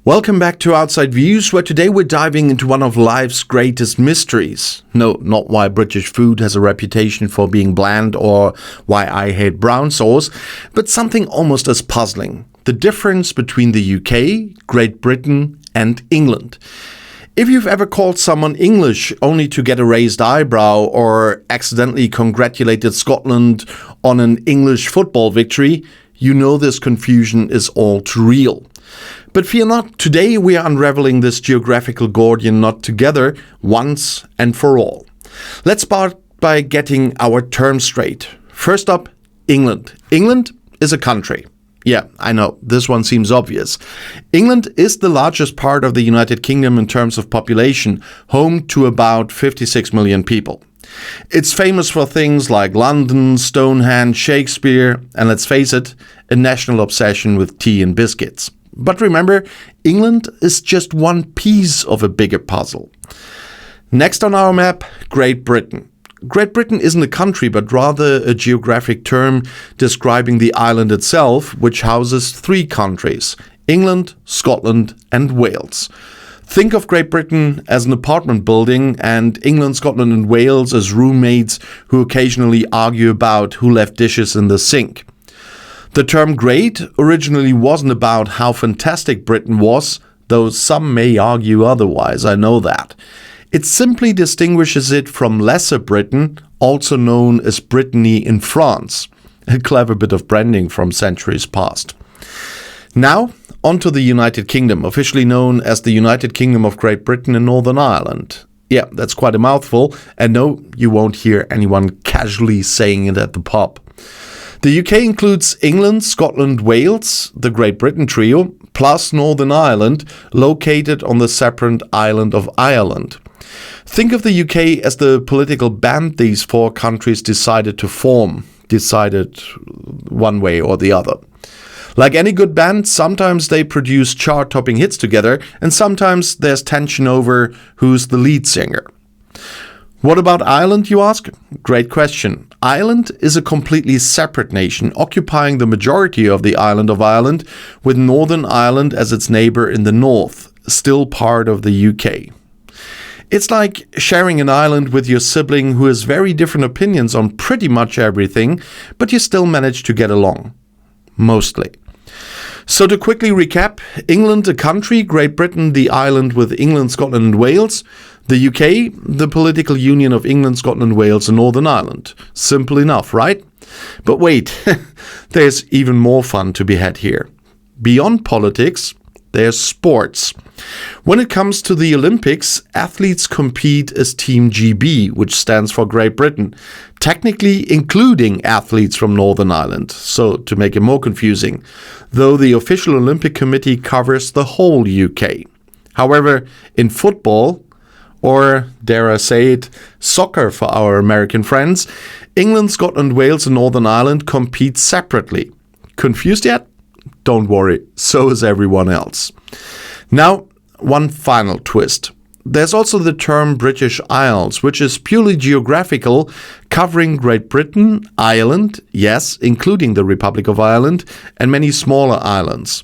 Welcome back to Outside Views, where today we're diving into one of life's greatest mysteries. No, not why British food has a reputation for being bland or why I hate brown sauce, but something almost as puzzling. The difference between the UK, Great Britain and England. If you've ever called someone English only to get a raised eyebrow or accidentally congratulated Scotland on an English football victory, you know this confusion is all too real. But fear not, today we are unraveling this geographical Gordian knot together once and for all. Let's start by getting our terms straight. First up, England. England is a country. Yeah, I know, this one seems obvious. England is the largest part of the United Kingdom in terms of population, home to about 56 million people. It's famous for things like London, Stonehenge, Shakespeare, and let's face it, a national obsession with tea and biscuits. But remember, England is just one piece of a bigger puzzle. Next on our map, Great Britain. Great Britain isn't a country, but rather a geographic term describing the island itself, which houses three countries: England, Scotland, and Wales. Think of Great Britain as an apartment building and England, Scotland, and Wales as roommates who occasionally argue about who left dishes in the sink. The term great originally wasn't about how fantastic Britain was, though some may argue otherwise, I know that. It simply distinguishes it from Lesser Britain, also known as Brittany in France. A clever bit of branding from centuries past. Now, on to the United Kingdom, officially known as the United Kingdom of Great Britain and Northern Ireland. Yeah, that's quite a mouthful, and no, you won't hear anyone casually saying it at the pub. The UK includes England, Scotland, Wales, the Great Britain trio, plus Northern Ireland, located on the separate island of Ireland. Think of the UK as the political band these four countries decided to form, decided one way or the other. Like any good band, sometimes they produce chart-topping hits together, and sometimes there's tension over who's the lead singer. What about Ireland, you ask? Great question. Ireland is a completely separate nation, occupying the majority of the island of Ireland, with Northern Ireland as its neighbour in the north, still part of the UK. It's like sharing an island with your sibling who has very different opinions on pretty much everything, but you still manage to get along. Mostly. So to quickly recap, England a country, Great Britain the island with England, Scotland and Wales, the UK the political union of England, Scotland, Wales and Northern Ireland. Simple enough, right? But wait, there's even more fun to be had here. Beyond politics, there's sports. When it comes to the Olympics, athletes compete as Team GB, which stands for Great Britain, technically including athletes from Northern Ireland, so to make it more confusing, though the official Olympic Committee covers the whole UK. However, in football, or dare I say it, soccer for our American friends, England, Scotland, Wales and Northern Ireland compete separately. Confused yet? Don't worry, so is everyone else. Now, one final twist. There's also the term British Isles, which is purely geographical, covering Great Britain, Ireland, yes, including the Republic of Ireland, and many smaller islands.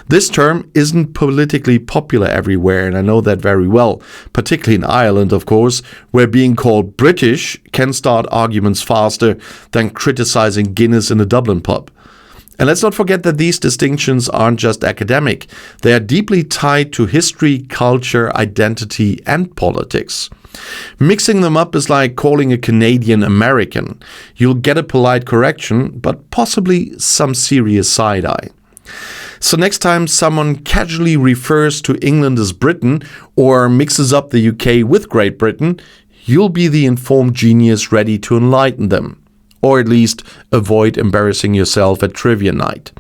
This term isn't politically popular everywhere, and I know that very well, particularly in Ireland, of course, where being called British can start arguments faster than criticizing Guinness in a Dublin pub. And let's not forget that these distinctions aren't just academic. They are deeply tied to history, culture, identity, and politics. Mixing them up is like calling a Canadian American. You'll get a polite correction, but possibly some serious side-eye. So next time someone casually refers to England as Britain or mixes up the UK with Great Britain, you'll be the informed genius ready to enlighten them. Or at least avoid embarrassing yourself at trivia night.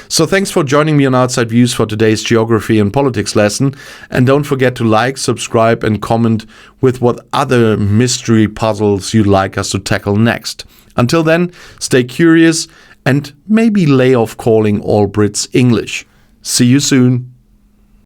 So thanks for joining me on Outside Views for today's geography and politics lesson. And don't forget to like, subscribe and comment with what other mystery puzzles you'd like us to tackle next. Until then, stay curious and maybe lay off calling all Brits English. See you soon.